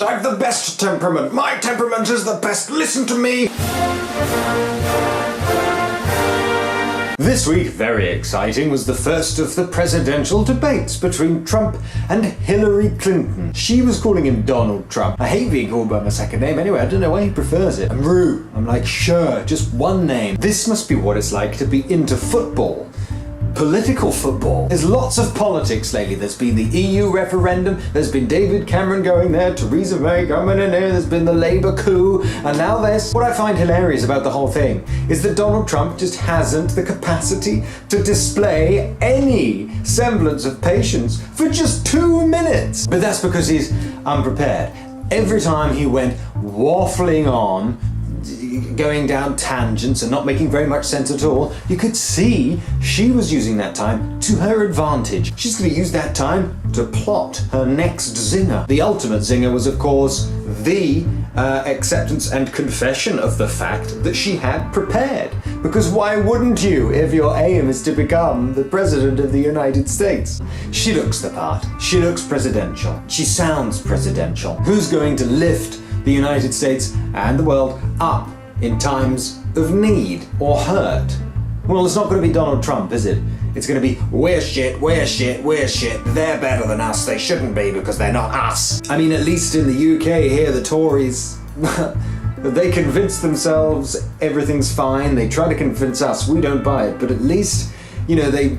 I've the best temperament. My temperament is the best. Listen to me. This week, very exciting, was the first of the presidential debates between Trump and Hillary Clinton. She was calling him Donald Trump. I hate being called by my second name anyway, I don't know why he prefers it. I'm Roo. I'm like, sure, just one name. This must be what it's like to be into football. Political football. There's lots of politics lately. There's been the EU referendum, there's been David Cameron going there, Theresa May coming in here, there's been the Labour coup, and now this. What I find hilarious about the whole thing is that Donald Trump just hasn't the capacity to display any semblance of patience for just 2 minutes. But that's because he's unprepared. Every time he went waffling on, going down tangents and not making very much sense at all, you could see she was using that time to her advantage. She's going to use that time to plot her next zinger. The ultimate zinger was, of course, the acceptance and confession of the fact that she had prepared. Because why wouldn't you if your aim is to become the President of the United States? She looks the part. She looks presidential. She sounds presidential. Who's going to lift the United States and the world up in times of need or hurt? Well, it's not going to be Donald Trump, is it? It's going to be, we're shit, we're shit, we're shit, they're better than us, they shouldn't be because they're not us. I mean, at least in the UK here, the Tories, they convince themselves everything's fine, they try to convince us, we don't buy it, but at least, you know, they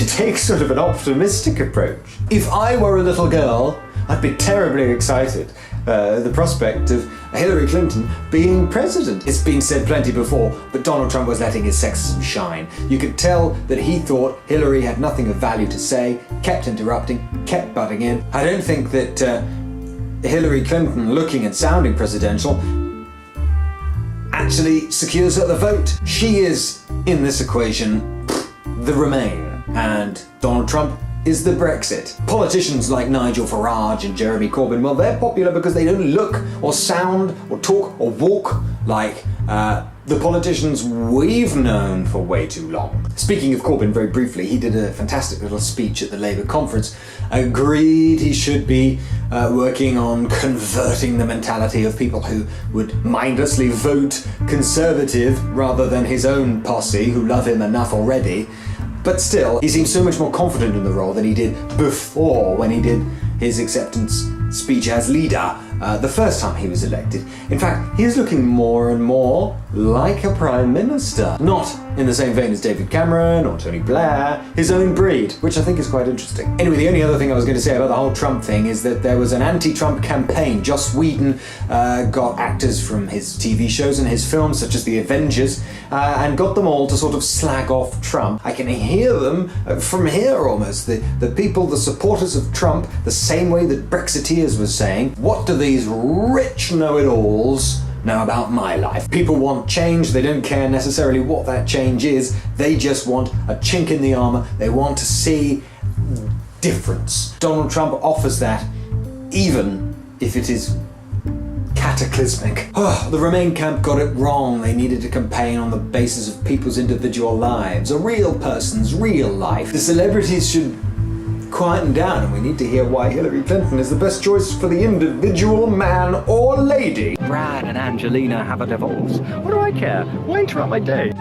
take sort of an optimistic approach. If I were a little girl, I'd be terribly excited. The prospect of Hillary Clinton being president. It's been said plenty before, but Donald Trump was letting his sexism shine. You could tell that he thought Hillary had nothing of value to say, kept interrupting, kept butting in. I don't think that Hillary Clinton looking and sounding presidential actually secures her the vote. She is, in this equation, the Remain, and Donald Trump is the Brexit. Politicians like Nigel Farage and Jeremy Corbyn, well, they're popular because they don't look or sound or talk or walk like the politicians we've known for way too long. Speaking of Corbyn, very briefly, he did a fantastic little speech at the Labour conference, agreed he should be working on converting the mentality of people who would mindlessly vote Conservative rather than his own posse who love him enough already. But still, he seems so much more confident in the role than he did before when he did his acceptance speech as leader the first time he was elected. In fact, he's looking more and more like a prime minister. Not in the same vein as David Cameron or Tony Blair, his own breed, which I think is quite interesting. Anyway, the only other thing I was going to say about the whole Trump thing is that there was an anti-Trump campaign. Joss Whedon got actors from his TV shows and his films, such as The Avengers, and got them all to sort of slag off Trump. I can hear them from here almost. The people, the supporters of Trump, the same way that Brexiteers was saying, what do these rich know-it-alls know about my life? People want change, they don't care necessarily what that change is, they just want a chink in the armor, they want to see difference. Donald Trump offers that, even if it is cataclysmic. The Remain camp got it wrong. They needed to campaign on the basis of people's individual lives, a real person's real life. The celebrities should quieten down, and we need to hear why Hillary Clinton is the best choice for the individual man or lady. Brad and Angelina have a divorce. What do I care? Why interrupt my day?